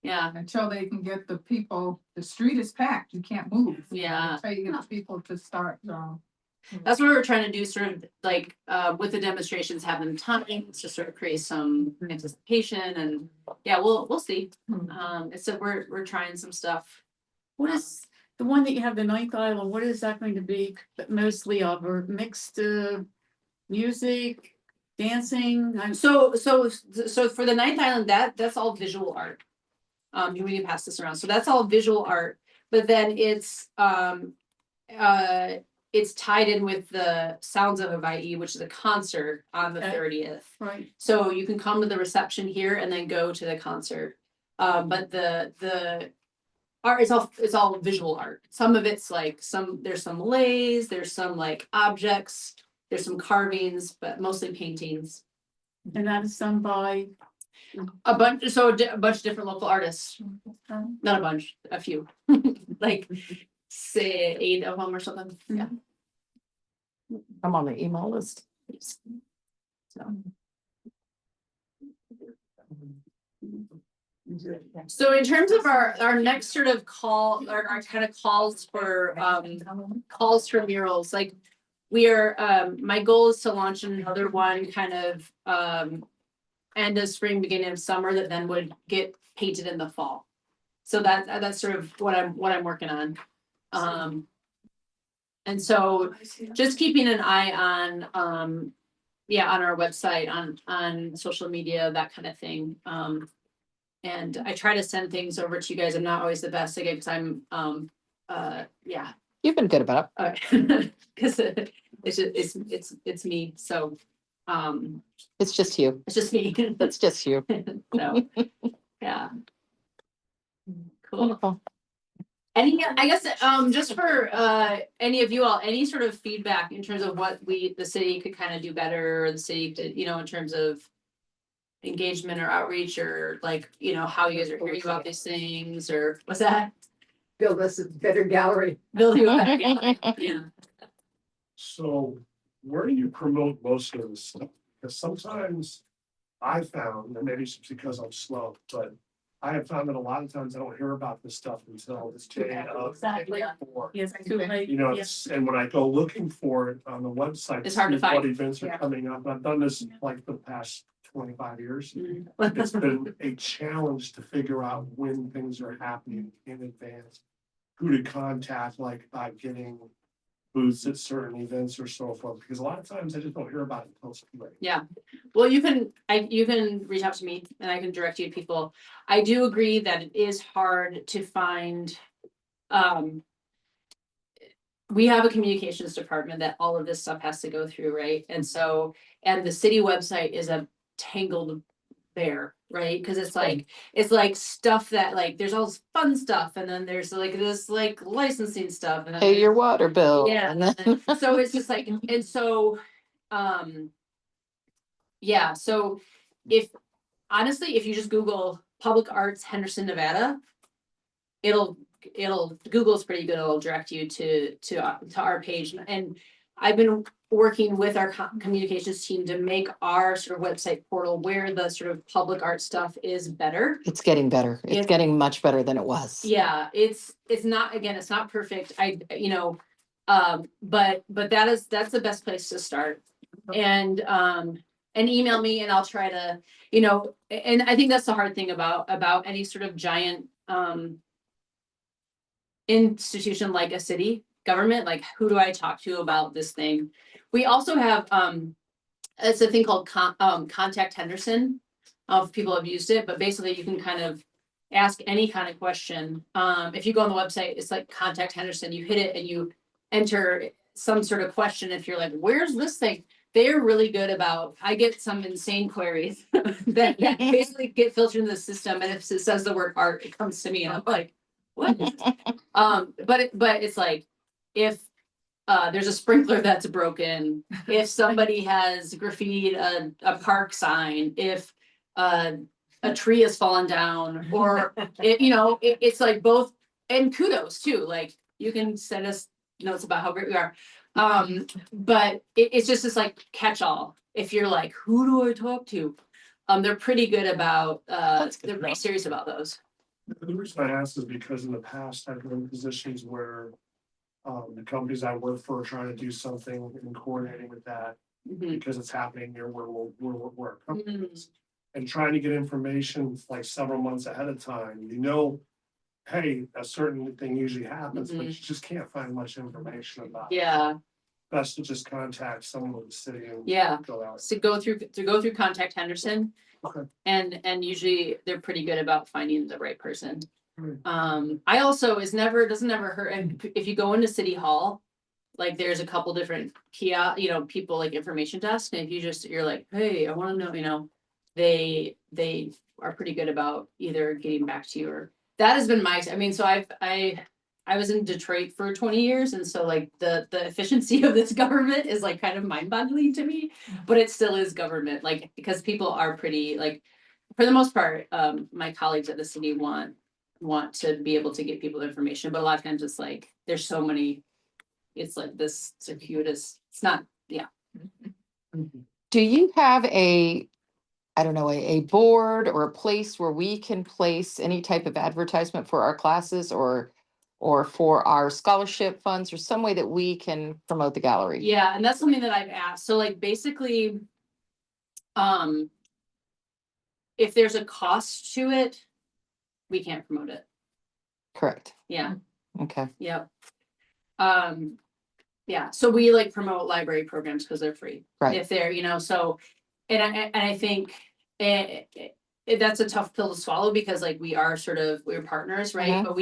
Yeah, Until they can get the people, the street is packed, you can't move. Yeah. Until you get the people to start, that's what we're trying to do, sort of like with the demonstrations, have them time to sort of create some anticipation and yeah, we'll see. So we're trying some stuff. What is the one that you have the Ninth Island? What is that going to be mostly of or mixed music, dancing? So for the Ninth Island, that's all visual art. We can pass this around. So that's all visual art, but then it's tied in with the Sounds of Hawaii, which is a concert on the Okay. 30th. Right. So you can come to the reception here and then go to the concert. But the art is all visual art. Some of it's like there's some malays, there's some like objects, there's some carvings, but mostly paintings. And that is done by. A bunch of different local artists. Not a bunch, a few. Like say 8 of them or something. Yeah. I'm on the email list. So in terms of our next sort of call, our kind of calls for murals, like we are, my goal is to launch another one kind of end of spring, beginning of summer that then would get painted in the fall. So that's sort of what I'm working on. And so just keeping an eye on on our website, on social media, that kind of thing. And I try to send things over to you guys. I'm not always the best again because I'm You've been good about it. because it's me. So It's just you. it's just me. It's just you. So yeah. Cool. Wonderful. I guess just for any of you all, any sort of feedback in terms of what the city could kind of do better, or the city could, in terms of engagement or outreach, or like, how you guys are hearing about these things, or what's that? build us a better gallery. Build you up. Yeah. So where do you promote most of this stuff? Because sometimes I found, and maybe it's because I'm slow, but I have found that a lot of times I don't hear about this stuff until it's day of. Exactly. before. Yes, too late. And when I go looking for it on the website. It's hard to see what find. events are Yeah. coming up. I've done this like the past 25 years. Mhm. It's been a challenge to figure out when things are happening in advance. Who to contact, like by getting booths at certain events or so forth, because a lot of times I just don't hear about it until it's too late. Yeah, well, you can reach out to me and I can direct you to people. I do agree that it is hard to find. We have a communications department that all of this stuff has to go through, right? And the city website is a tangled bear, right? Because it's like stuff that like there's all this fun stuff, and then there's like this like licensing stuff, and then Pay your water bill. yeah, and then- so it's just like, and so, yeah, so if you just Google Public Arts Henderson, Nevada, Google's pretty good. It'll direct you to our page. And I've been working with our communications team to make our sort of website portal where the sort of public art stuff is better. It's getting better. It's Yes. getting much better than it was. Yeah, it's not, again, it's not perfect. But that's the best place to start. And and email me and I'll try to, you know, and I think that's the hard thing about any sort of giant, institution like a city government, like who do I talk to about this thing? We also have, it's a thing called Contact Henderson. If people have used it, but basically you can kind of ask any kind of question. If you go on the website, it's like Contact Henderson, you hit it and you enter some sort of question. If you're like, where's this thing? They're really good about, I get some insane queries that basically get filtered into the system. And if it says the word art, it comes to me and I'm like, what? But it's like, if there's a sprinkler that's broken, if somebody has graffitied a park sign, if a tree has fallen down, or it, you know, it's like both, and kudos too, like you can send us notes about how great we are. But it's just this like catch-all. If you're like, who do I talk to? They're pretty good about, they're pretty serious about those. The reason I ask is because in the past, I've been in positions where the companies I work for are trying to do something and coordinating with that because it's happening near where we're and trying to get information like several months ahead of time. You know, hey, a certain thing usually happens, but you just can't find much information about it. Yeah, Best to just contact someone with the city and yeah. go out. So go through Contact Henderson. Okay. And usually they're pretty good about finding the right person. Right. I also doesn't never hurt, and if you go into City Hall, like there's a couple different people like information desk, and if you're like, hey, I wanna know, you know, they are pretty good about either getting back to you, or that has been I mean, so I was in Detroit for 20 years, and so like the efficiency of this government is like kind of mind-boggling to me, but it still is government, like, because people are pretty, like, for the most part, my colleagues at the city want to be able to get people information, but a lot of times it's like, there's so many, it's like this circuitous, it's not, yeah. Do you have I don't know, a board or a place where we can place any type of advertisement for our classes or for our scholarship funds, or some way that we can promote the gallery? Yeah, and that's something that I've asked. So like basically, if there's a cost to it, we can't promote it. Correct. Yeah, Okay. yep. Yeah, so we like promote library programs because they're free. Right. If they're, you know, so, and I think that's a tough pill to swallow, because like we're partners, right? Mhm. But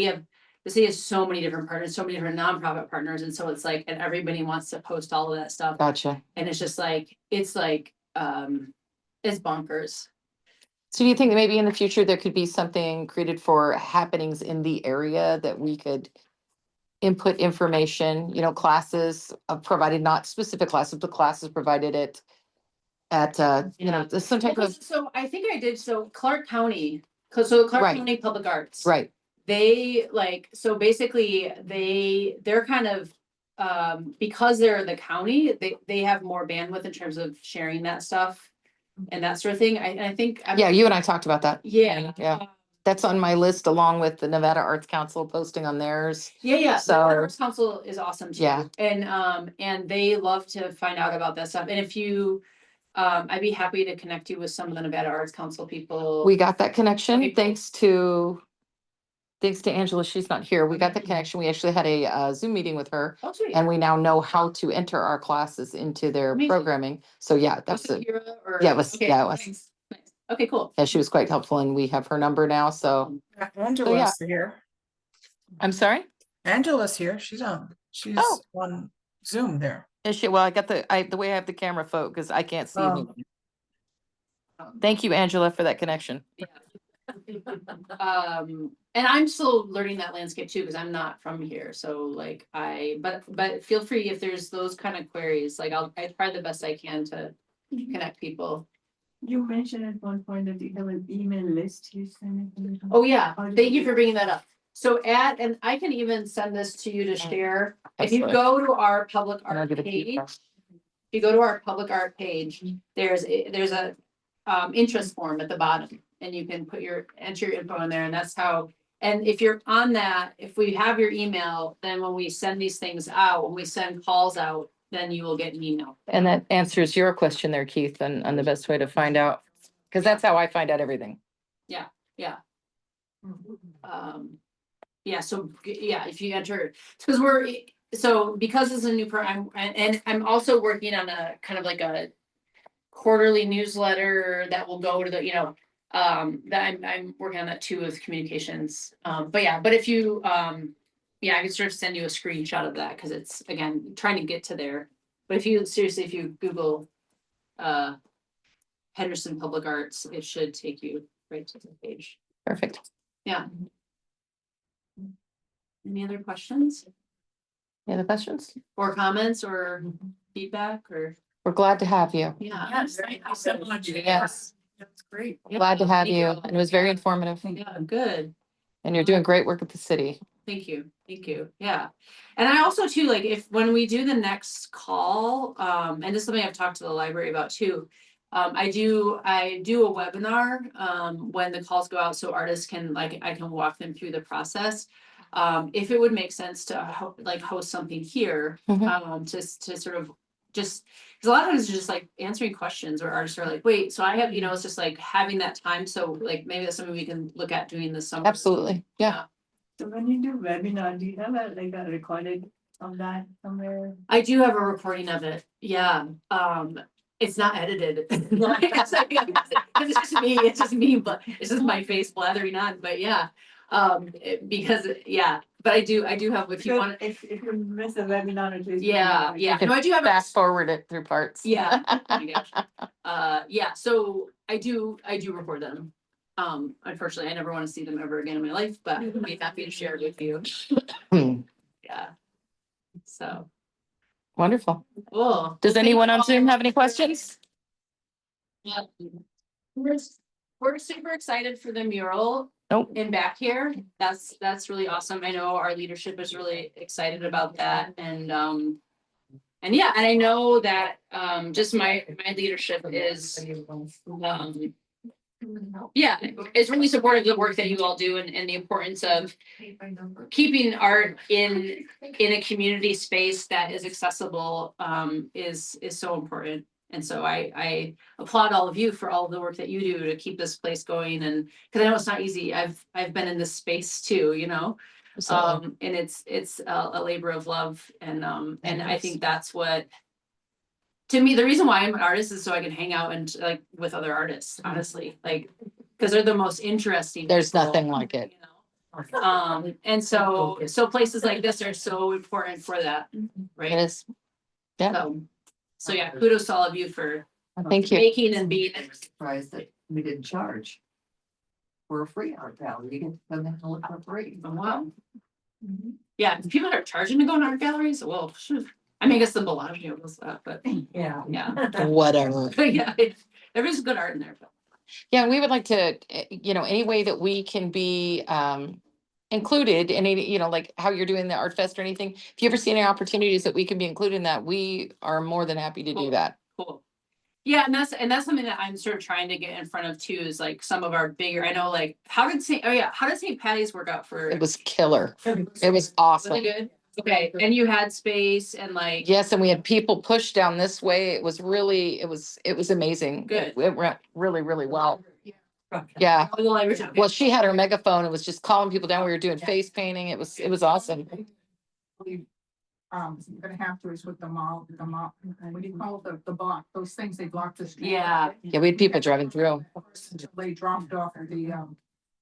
the city has so many different partners, so many different nonprofit partners, and so it's like, and everybody wants to post all of that stuff. Gotcha. And it's just like, it's bonkers. So do you think that maybe in the future there could be something created for happenings in the area that we could input information, you know, classes, provided not specific classes, but classes provided at, you know, some type of, So I think I did, so Clark County, so Clark Right. County Public Arts. right, They like, so basically they're kind of, because they're the county, they have more bandwidth in terms of sharing that stuff and that sort of thing. I think. yeah, you and I talked about that. Yeah. Yeah. That's on my list, along with the Nevada Arts Council posting on theirs. Yeah. The So- Arts Council is awesome too. Yeah. And they love to find out about that stuff. And if you, I'd be happy to connect you with some of the Nevada Arts Council people. We got that connection, Okay. thanks to Angela, she's not here. We got the connection. We actually had a Zoom meeting with her, Oh, sweet. and we now know how to enter our classes into their Amazing. programming. So yeah, Was that's it it. Kira or? Yeah, it was- Okay, yeah, it was. nice. Okay, cool. Yeah, she was quite helpful, and we have her number now, so. Angela's here. I'm sorry? Angela's here. She's Oh. on Zoom there. Is she, well, I got the way I have the camera focus, I can't see Oh. you. Thank you, Angela, for that connection. And I'm still learning that landscape too, because I'm not from here. So like but feel free if there's those kind of queries, like I try the best I can to connect people. You mentioned at one point that you have an email list you send it. Oh, yeah, How do thank you you for bringing that up. So and I can even send this to you to share. If you Excellent. go to our public And I'll art give it to you page, first. if you go to our public art page, there's a interest form at the bottom, and you can enter your info in there, and that's how. And if you're on that, if we have your email, then when we send these things out, when we send calls out, then you will get an email. And that answers your question there, Keith, on the best way to find out, because that's how I find out everything. Yeah. Yeah, so, yeah, if you enter, because because it's a new program, and I'm also working on a kind of like a quarterly newsletter that will go to the, that I'm working on that too with communications. But if you, I can sort of send you a screenshot of that, because it's, again, trying to get to there. But if you Google, Henderson Public Arts, it should take you right to the page. Perfect. Yeah. Any other questions Any other questions? or comments or feedback or? We're glad to have you. Yeah. Yes, thank you so much. Yes, That's great. glad to have Thank you. all. And it was very informative. Yeah, good. And you're doing great work at the city. Thank you. Yeah. And I also too, like, when we do the next call, and this is something I've talked to the library about too. I do a webinar, when the calls go out, so artists can, like, I can walk them through the process. If it would make sense to host something here, just to sort of just, because a lot of times it's just like answering questions, or artists are like, wait, so I have, it's just like having that time. So like, maybe that's something we can look at doing this summer. Absolutely. Yeah. So when you do webinar, do you have a recorded of that somewhere? I do have a recording of it. Yeah. It's not edited. It's just me, but it's just my face blathering on, but yeah. But I do have, if you want. If you miss a webinar, at least. Yeah. No, I do have. Fast forward it through parts. Yeah. Oh my gosh. So I do record them. Unfortunately, I never want to see them ever again in my life, but I'd be happy to share it with you. Yeah. So. Wonderful. Cool. Does anyone on Zoom have any questions? Yeah. We're super excited for the mural. Nope. In back here. That's really awesome. I know our leadership is really excited about that, and yeah, and I know that just my leadership is is really supportive of the work that you all do, and the importance of keeping art in a community space that is accessible is so important. And so I applaud all of you for all of the work that you do to keep this place going, and because I know it's not easy. I've been in this space too, and it's a labor of love, and I think that's what, to me, the reason why I'm an artist is so I can hang out and like with other artists, honestly, like, because they're the most interesting. There's people, nothing like it. And so places like this are so important for that, right? It is. Yeah. So yeah, kudos to all of you for Thank you. making and being. Surprised that we didn't charge for a free art gallery. You can come in and look for free. Oh, wow. Yeah, people are charging to go in art galleries. Well, shoot. I mean, I guess the Bellagio was that, but Yeah. Whatever. but yeah, there is good art in there. But. Yeah, we would like to, any way that we can be included in any, like how you're doing the Art Fest or anything. If you ever see any opportunities that we can be included in that, we are more than happy to do that. Cool. Yeah, and that's something that I'm sort of trying to get in front of too, is like some of our bigger, I know, like how did St. Patty's work out for? It was killer. It was awesome. Really good. Okay, and you had space and like. Yes, and we had people push down this way. It was really, it was amazing. Good. It went really, really well. Yeah. Oh, the language, okay. Well, she had her megaphone and was just calling people down. We were doing face painting. It was awesome. Gonna have to is with the mall, what do you call it, the block, those things they block the street. Yeah. Yeah, we had people driving through. They dropped off the,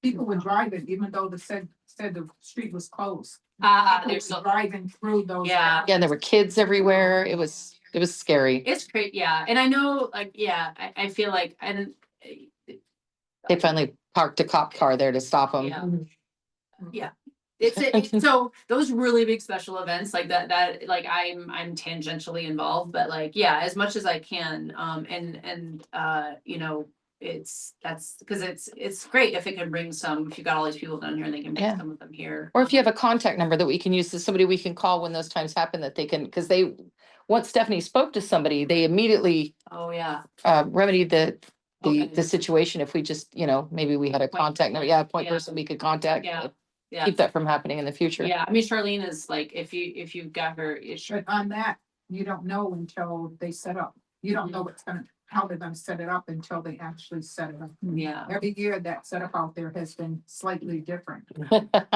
people were driving, even though the said the street was closed. They're People still. were driving through those. Yeah. Yeah, and there were kids everywhere. It was scary. It's great, yeah, and I know, like, yeah, I feel like, and. They finally parked a cop car there to stop them. Yeah. Yeah. So those really big special events like that like I'm tangentially involved, but like, yeah, as much as I can, that's because it's great if it can bring some, if you got all these people down here and they can bring some of them here. Or if you have a contact number that we can use, to somebody we can call when those times happen, that they can, because once Stephanie spoke to somebody, they immediately remedied the situation. If we just, maybe we had a contact number, point person we could contact. Yeah. Keep that from happening in the future. Yeah, I mean, Charlene is like, if you got her, But on that, you don't know until they set up. You don't know what's gonna, how they're gonna set it up until they actually set it up. Yeah. Every year that setup out there has been slightly different.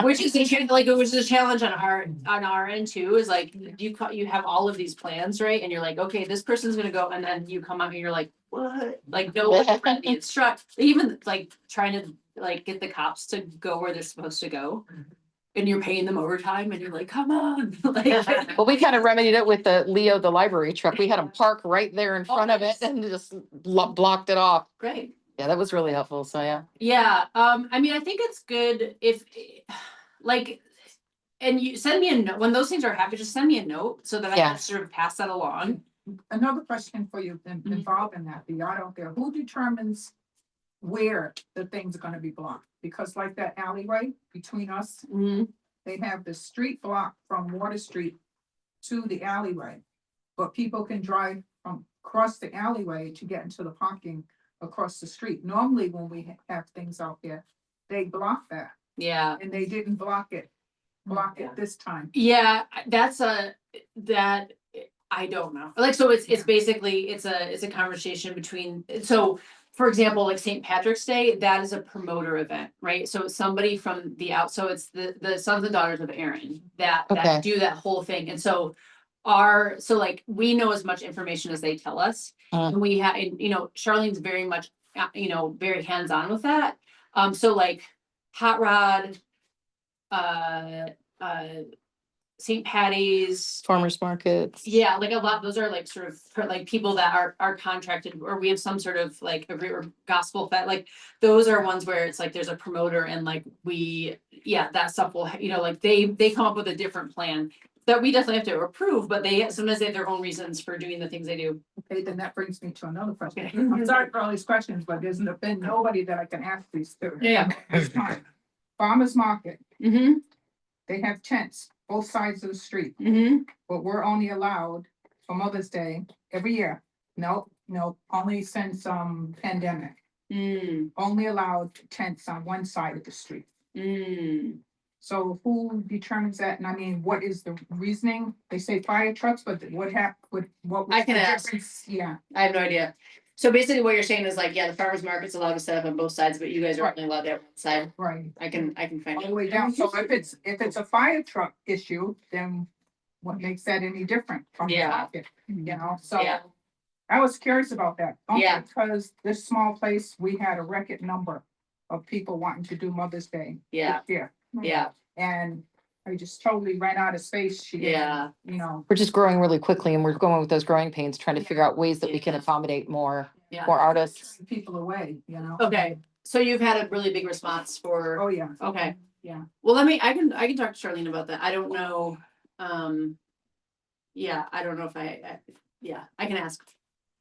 Which is like, it was a challenge on our end too, is like, you have all of these plans, right? And you're like, okay, this person's gonna go, and then you come out and you're like, what? Like, no one's gonna be instructed, even like trying to like get the cops to go where they're supposed to go. And you're paying them overtime and you're like, come on, like. Well, we kind of remedied it with the Leo, the library truck. We had them park right there in front of it and just blocked it off. Great. Yeah, that was really helpful. So yeah. Yeah, I mean, I think it's good if, like, and you send me a note, when those things are happening, just send me a note so that I Yeah. can sort of pass that along. Another question for you involved in that, the out there, who determines where the things are gonna be blocked? Because like that alleyway between us, they have the street blocked from Water Street to the alleyway. But people can drive from across the alleyway to get into the parking across the street. Normally, when we have things out there, they block that, Yeah, and they didn't block it this time. yeah, that, I don't know, like, so it's basically, it's a conversation between, so. For example, like St. Patrick's Day, that is a promoter event, right? So it's somebody from the so it's the sons and daughters of Aaron that Okay. do that whole thing. And so so like, we know as much information as they tell us. Mm. And we have, Charlene's very much, very hands-on with that. So like Hot Rod, St. Patty's, Farmers markets. yeah, like a lot, those are like sort of like people that are contracted, or we have some sort of like or gospel fed, like those are ones where it's like there's a promoter and like that stuff will, like they come up with a different plan that we definitely have to approve, but sometimes they have their own reasons for doing the things they do. Okay, then that brings me to another question. Okay. I'm sorry for all these questions, but there's been nobody that I can ask these to. Yeah. This time. Farmers market, Mm-hmm, they have tents both sides of the street, mm-hmm. but we're only allowed for Mother's Day every year. Nope, only since pandemic, only allowed tents on one side of the street. So who determines that? And I mean, what is the reasoning? They say fire trucks, but what was I can the ask. difference? Yeah, I have no idea. So basically what you're saying is like, the farmer's market's allowed to set up on both sides, but you guys are Right. only allowed to have one side. right. I can find All the out. way down. So if it's a fire truck issue, then what makes that any different from the Yeah. market? So Yeah. I was curious about that. Only Yeah. because this small place, we had a record number of people wanting to do Mother's Day. Yeah. Yeah. Yeah, And I just totally ran out of space. She didn't, yeah, We're just growing really quickly and we're going with those growing pains, trying to figure out ways that we can accommodate more yeah. artists. turn people away. Okay, so you've had a really big response for, Oh, yeah. okay. Yeah. Well, I can talk to Charlene about that. I don't know. Yeah, I don't know if I can ask.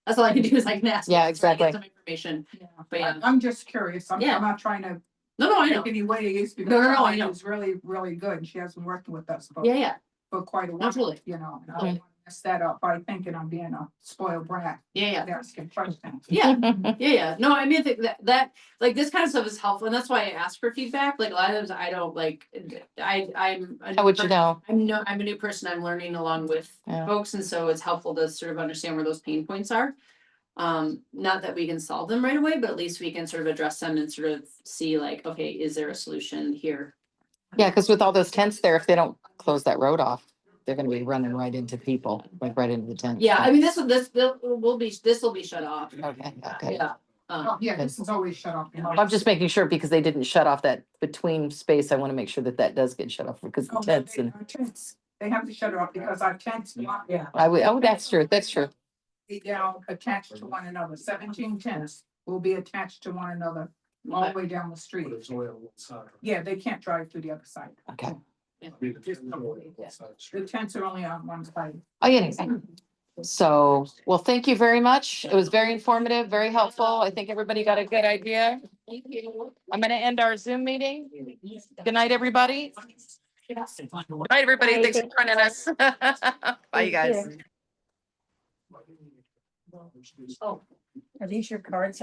That's all I can do is I can ask. Yeah, try to exactly. get some information. But yeah. I'm just curious. I'm Yeah. not trying to No, I know. take any ways because No, I Charlotte know. is really, really good. She has been working with us Yeah, for quite a while. Absolutely. And I don't Okay. want to mess that up by thinking I'm being a spoiled brat. yeah. Asking questions. Yeah. No, I mean, I think that like this kind of stuff is helpful, and that's why I ask for feedback. Like a lot of times I don't like, I'm. a How would you know? I'm a new person. I'm learning along with Yeah. folks, and so it's helpful to sort of understand where those pain points are. Not that we can solve them right away, but at least we can sort of address them and sort of see like, okay, is there a solution here? Yeah, because with all those tents there, if they don't close that road off, they're gonna be running right into people, like right into the tent. Yeah, I mean, this will be shut off. Okay. Yeah. Oh, yeah, this is always shut off. I'm just making sure because they didn't shut off that between space. I want to make sure that does get shut off because the Oh, tents and our tents, they have to shut it off because our tents, yeah. that's true. That's true. Be down attached to one another. 17 tents will be attached to one another all the way down the street. But it's only on one side. Yeah, they can't drive through the other side. Okay. I mean, it's only on one side of the The street. tents are only on one side. Oh, yeah. So, well, thank you very much. It was very informative, very helpful. I think everybody got a good idea. I'm gonna end our Zoom meeting. Good night, everybody. Good night, everybody. Thanks for joining us. Bye, you guys. Are these your cards?